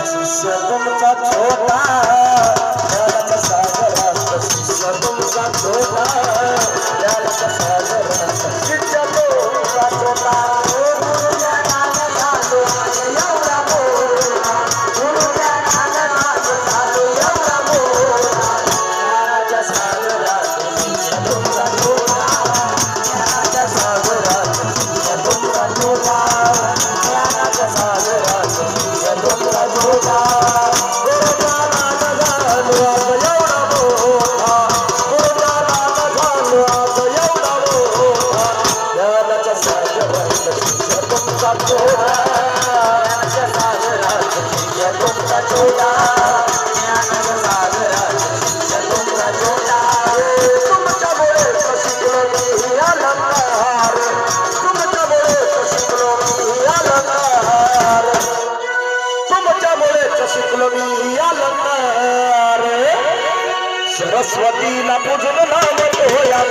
शिष्य तुमचा छोटा ज्ञानाचा सागरात शिष्य तुमचा छोटा ज्ञानाचा सागरात शिष्य तुमचा छोटा गुरु ज्ञानाचा साधू एवढा मोठा गुरु ज्ञानाचा साधू एवढा मोठा ज्ञानाच्या सागरात शिष्य तुमचा छोटा ज्ञानाच्या सागरात शिष्य तुमचा छोटा ज्ञानाच्या सागरात शिष्य तुमचा छोटा सरस्वतीला पूजन नाम तो या